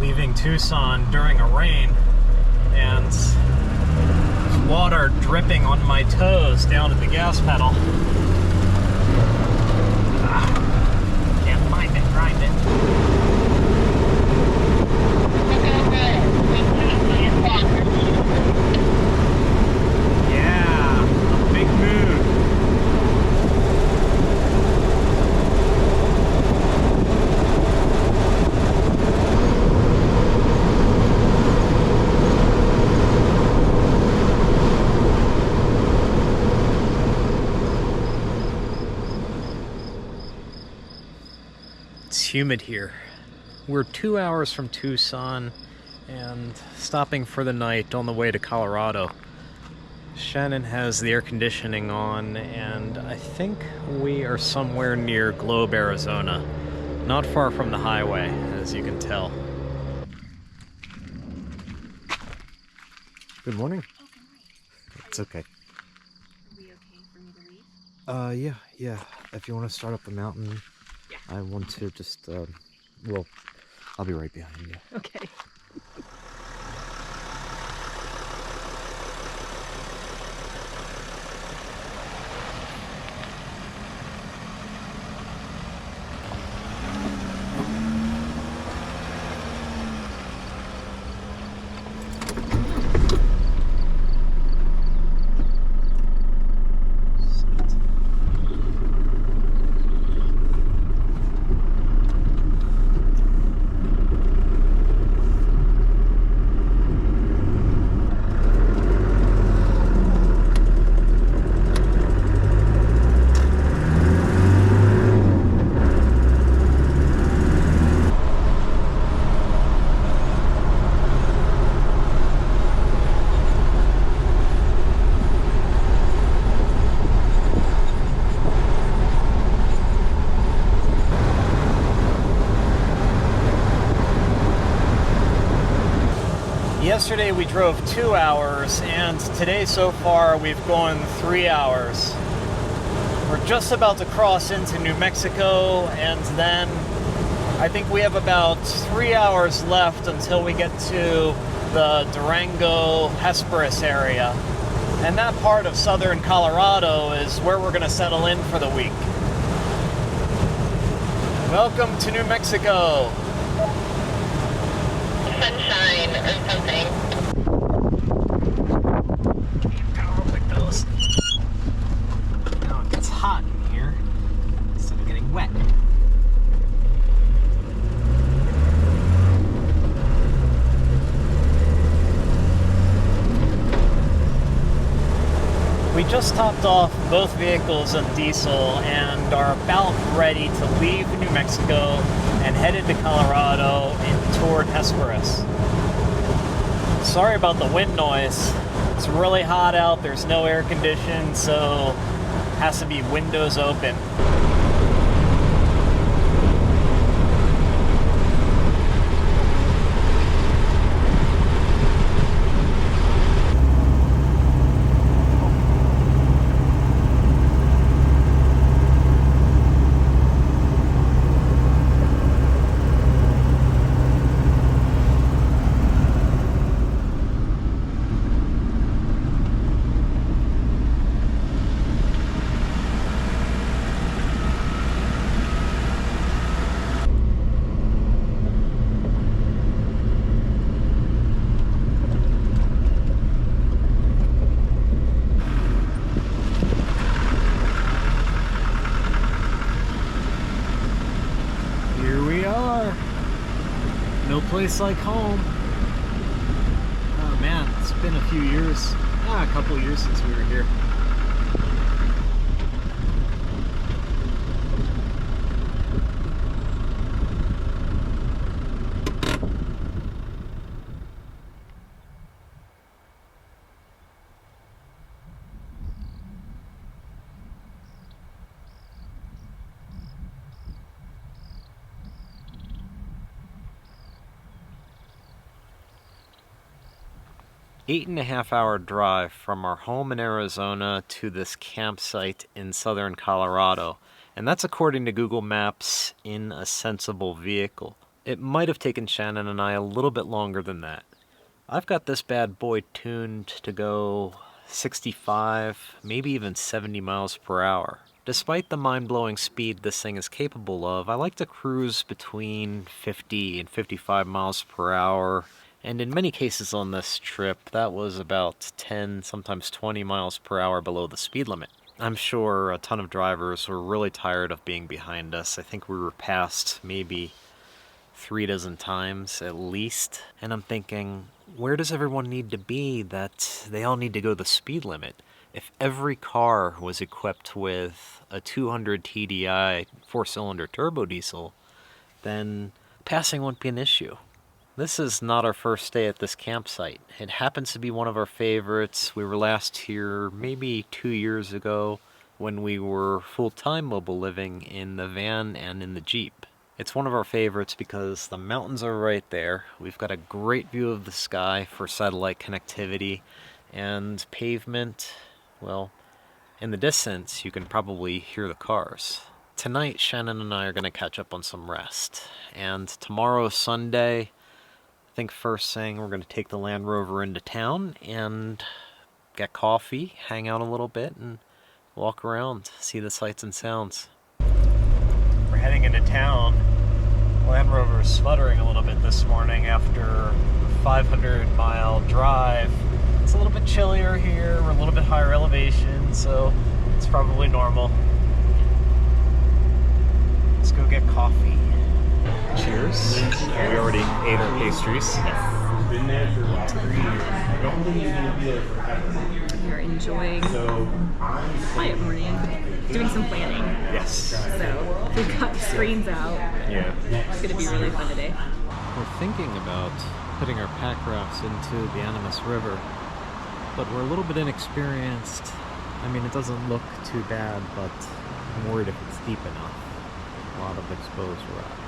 leaving Tucson during a rain, and water dripping on my toes down at the gas pedal. Can't mind it, grind it. Yeah, a big mood. It's humid here. We're 2 hours from Tucson and stopping for the night on the way to Colorado. Shannon has the air conditioning on, and I think we are somewhere near Globe, Arizona. Not far from the highway, as you can tell. Good morning. Oh, good morning. It's okay. Are we okay for me to leave? Yeah. If you want to start up the mountain, Yeah. I want to just, well, I'll be right behind you. Okay. Yesterday we drove 2 hours, and today so far we've gone 3 hours. We're just about to cross into New Mexico, and then I think we have about 3 hours left until we get to the Durango, Hesperus area. And that part of southern Colorado is where we're going to settle in for the week. Welcome to New Mexico. Sunshine or something. Power windows. Now it gets hot in here instead of getting wet. We just topped off both vehicles on diesel and are about ready to leave New Mexico and headed to Colorado and toward Hesperus. Sorry about the wind noise. It's really hot out, there's no air conditioning, so it has to be windows open. No place like home. Oh man, it's been a few years, a couple years since we were here. Eight-and-a-half-hour drive from our home in Arizona to this campsite in southern Colorado. And that's according to Google Maps in a sensible vehicle. it might have taken Shannon and I a little bit longer than that. I've got this bad boy tuned to go 65, maybe even 70 miles per hour. Despite the mind-blowing speed this thing is capable of, I like to cruise between 50 and 55 miles per hour. And in many cases on this trip, that was about 10, sometimes 20 miles per hour below the speed limit. I'm sure a ton of drivers were really tired of being behind us. I think we were passed maybe 3 dozen times at least. And I'm thinking, where does everyone need to be that they all need to go the speed limit? If every car was equipped with a 200 TDI 4-cylinder turbo diesel, then passing wouldn't be an issue. This is not our first stay at this campsite. It happens to be one of our favorites. We were last here maybe 2 years ago when we were full-time mobile living in the van and in the Jeep. It's one of our favorites because the mountains are right there. We've got a great view of the sky for satellite connectivity, and pavement, well, in the distance you can probably hear the cars. Tonight Shannon and I are going to catch up on some rest, and tomorrow, Sunday, I think first thing we're going to take the Land Rover into town and get coffee, hang out a little bit, and walk around, see the sights and sounds. We're heading into town. Land Rover is sputtering a little bit this morning after a 500-mile drive. It's a little bit chillier here. We're a little bit higher elevation, so it's probably normal. Let's go get coffee. Cheers. We already ate our pastries. Been there for about 3 years. I don't think he's going to be there forever. We're enjoying quiet morning, doing some planning. Yes. So we've got the screens out. Yeah. It's going to be really fun today. We're thinking about putting our pack rafts into the Animas River, but we're a little bit inexperienced. I mean, it doesn't look too bad, but I'm worried if it's deep enough. A lot of exposed rocks.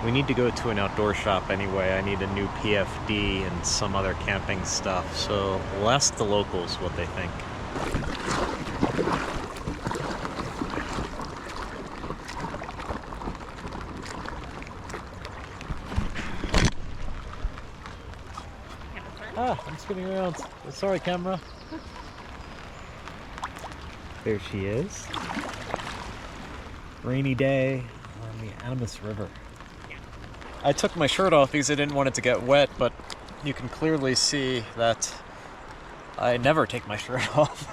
We need to go to an outdoor shop anyway. I need a new PFD and some other camping stuff, so we'll ask the locals what they think. I'm spinning around. Sorry, camera. There she is. Rainy day on the Animas River. I took my shirt off because I didn't want it to get wet, but you can clearly see that I never take my shirt off.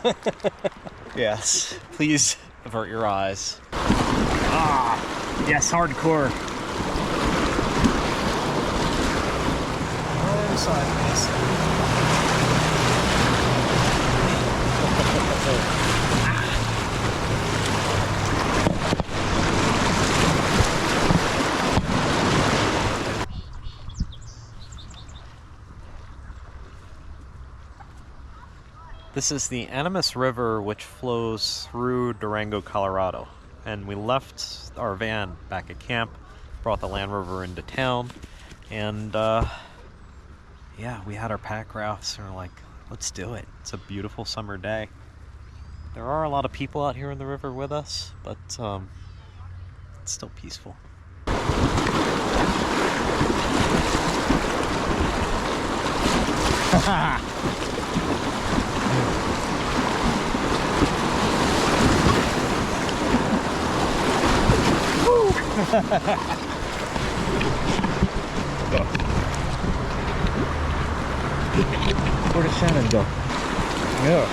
Yes, please avert your eyes. Ah, yes, hardcore. I'm sorry, This is the Animas River, which flows through Durango, Colorado. And we left our van back at camp, brought the Land Rover into town, and yeah, we had our pack rafts, and we're like, let's do it. It's a beautiful summer day. There are a lot of people out here in the river with us, but it's still peaceful. Where did Shannon go? Yeah.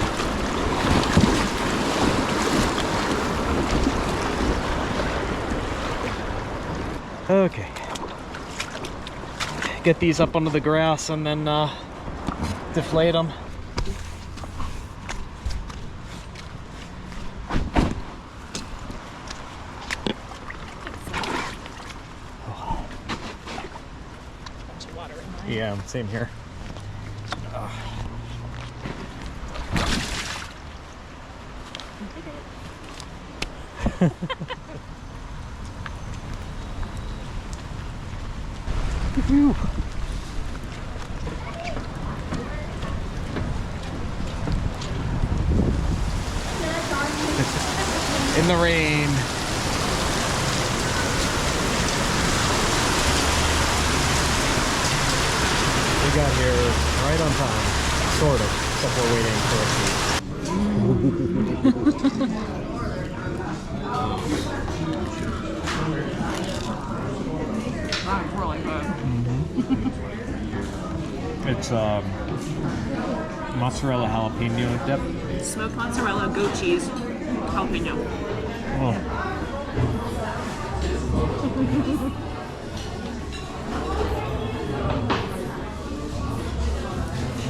Okay. Get these up onto the grass and then deflate them. Yeah, same here. In the rain. got here right on time, sort of, except we're waiting for a seat. That's really good. It's mozzarella jalapeno dip. Smoked mozzarella, goat cheese, jalapeno. Oh.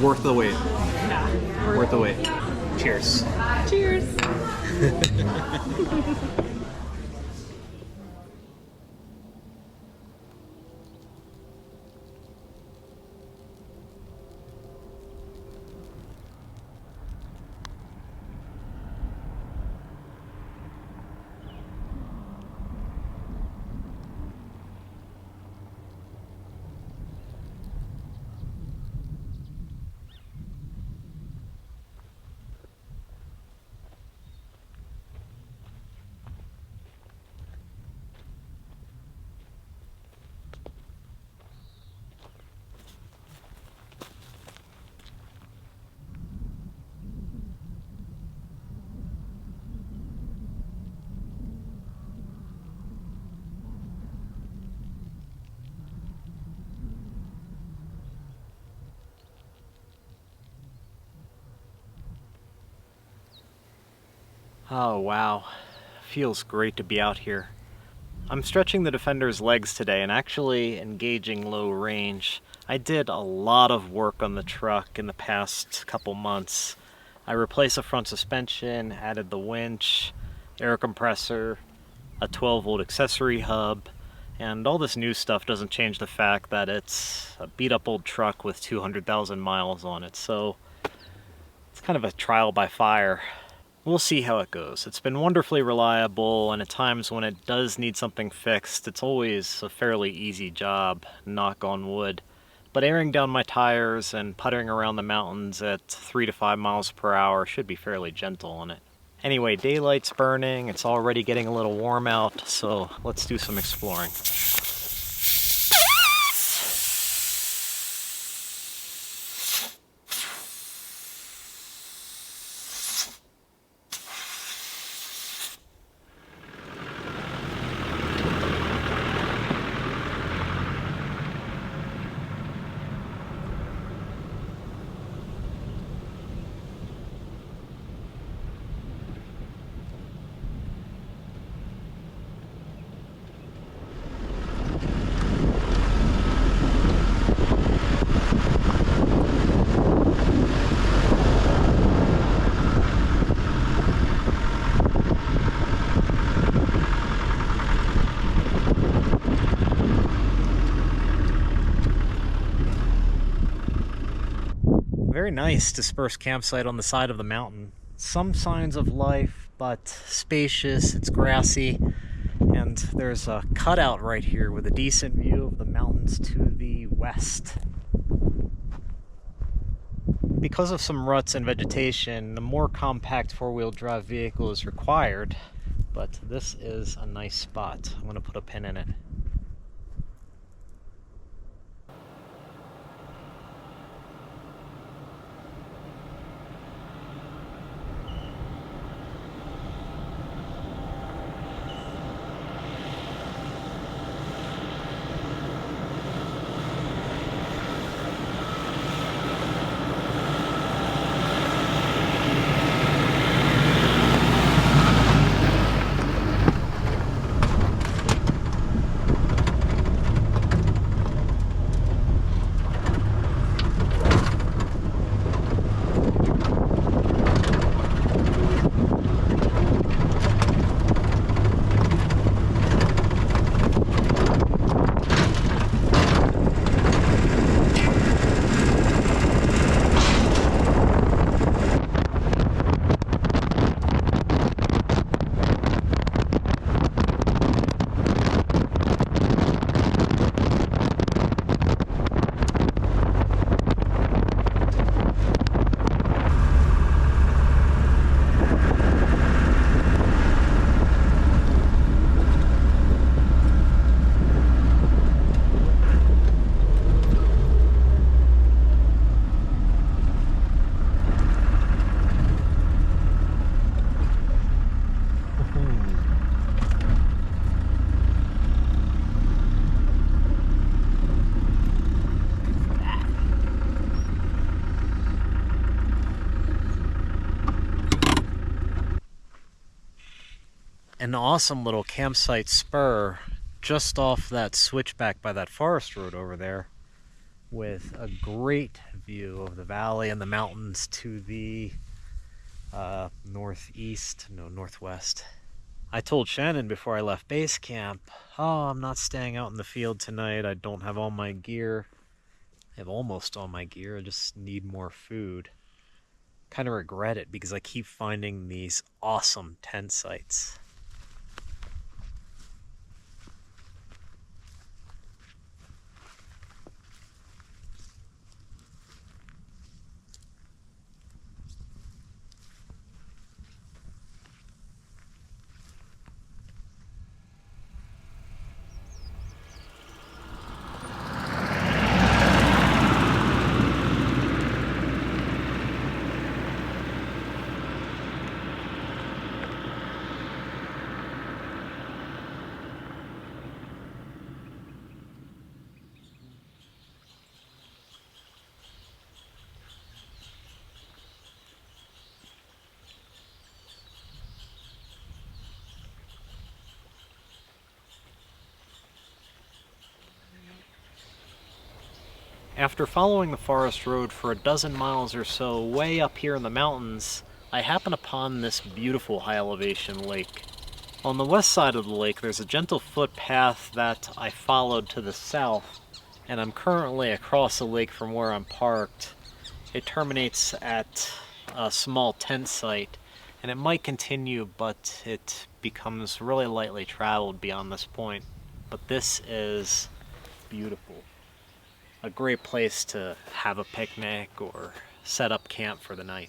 Worth the wait. Yeah. Worth the wait. Cheers. Cheers. Oh wow, feels great to be out here. I'm stretching the Defender's legs today and actually engaging low range. I did a lot of work on the truck in the past couple months. I replaced the front suspension, added the winch, air compressor, a 12-volt accessory hub, and all this new stuff doesn't change the fact that it's a beat-up old truck with 200,000 miles on it, so it's kind of a trial by fire. We'll see how it goes. It's been wonderfully reliable, and at times when it does need something fixed, it's always a fairly easy job, knock on wood. But airing down my tires and puttering around the mountains at 3 to 5 miles per hour should be fairly gentle on it. Anyway, daylight's burning, it's already getting a little warm out, so let's do some exploring. Very nice dispersed campsite on the side of the mountain. Some signs of life, but spacious, it's grassy, and there's a cutout right here with a decent view of the mountains to the west. Because of some ruts and vegetation, the more compact four-wheel drive vehicle is required, but this is a nice spot. I'm going to put a pin in it. an awesome little campsite spur just off that switchback by that forest road over there, with a great view of the valley and the mountains to the northwest. I told Shannon before I left base camp, oh, I'm not staying out in the field tonight. I don't have all my gear. I have almost all my gear. I just need more food. Kind of regret it because I keep finding these awesome tent sites. After following the forest road for a dozen miles or so, way up here in the mountains, I happen upon this beautiful high elevation lake. On the west side of the lake, there's a gentle footpath that I followed to the south, and I'm currently across the lake from where I'm parked. It terminates at a small tent site, and it might continue, but it becomes really lightly traveled beyond this point. But this is beautiful. A great place to have a picnic or set up camp for the night.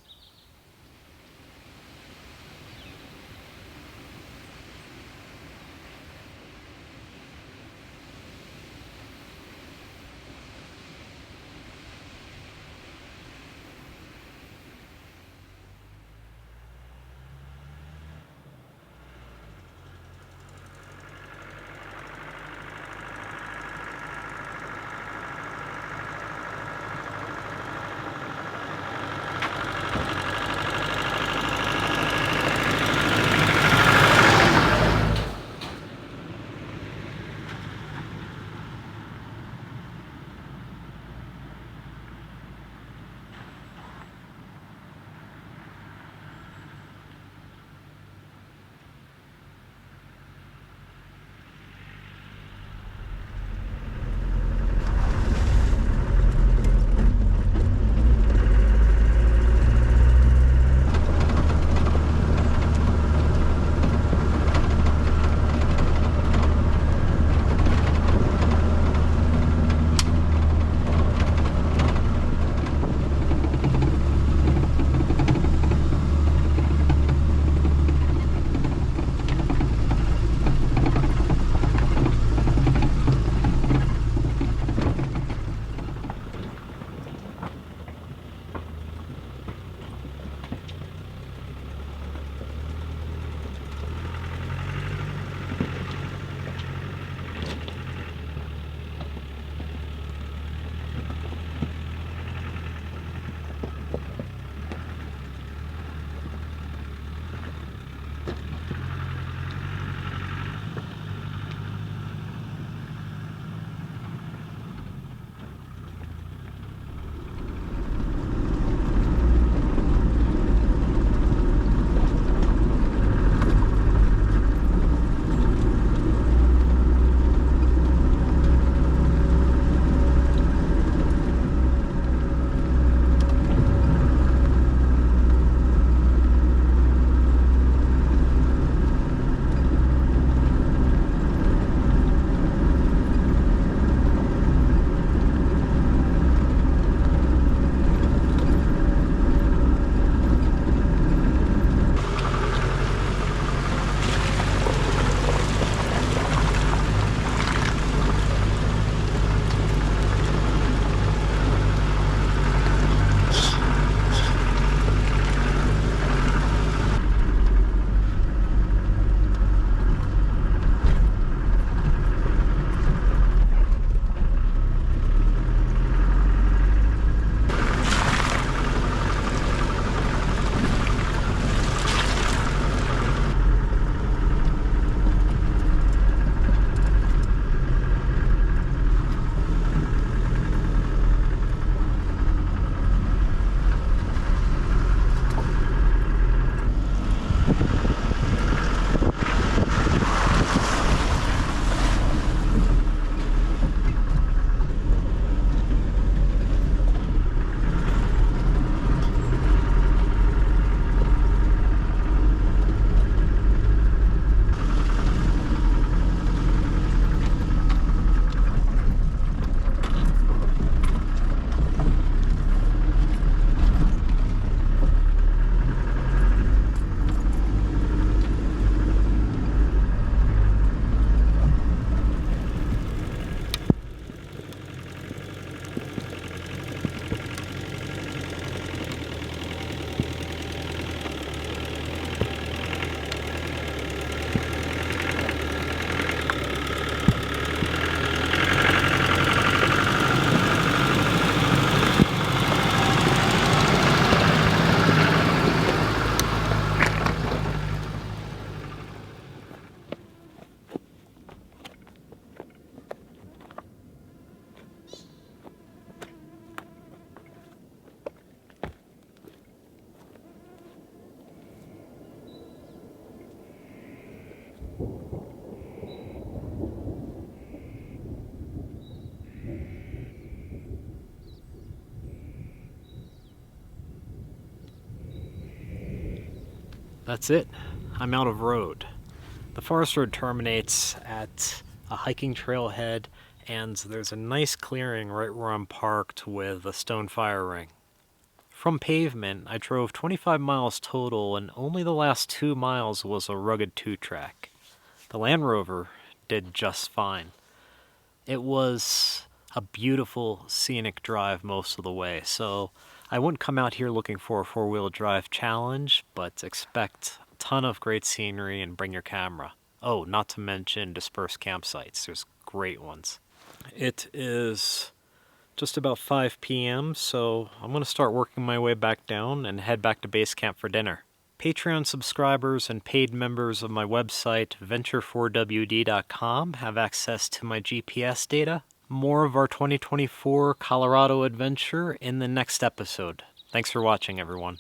That's it. I'm out of road. The forest road terminates at a hiking trailhead, and there's a nice clearing right where I'm parked with a stone fire ring. From pavement, I drove 25 miles total, and only the last 2 miles was a rugged 2-track. The Land Rover did just fine. It was a beautiful scenic drive most of the way, so I wouldn't come out here looking for a 4-wheel drive challenge, but expect a ton of great scenery and bring your camera. Oh, not to mention dispersed campsites. There's great ones. It is just about 5 p.m., so I'm going to start working my way back down and head back to Basecamp for dinner. Patreon subscribers and paid members of my website, venture4wd.com, have access to my GPS data. More of our 2024 Colorado adventure in the next episode. Thanks for watching, everyone.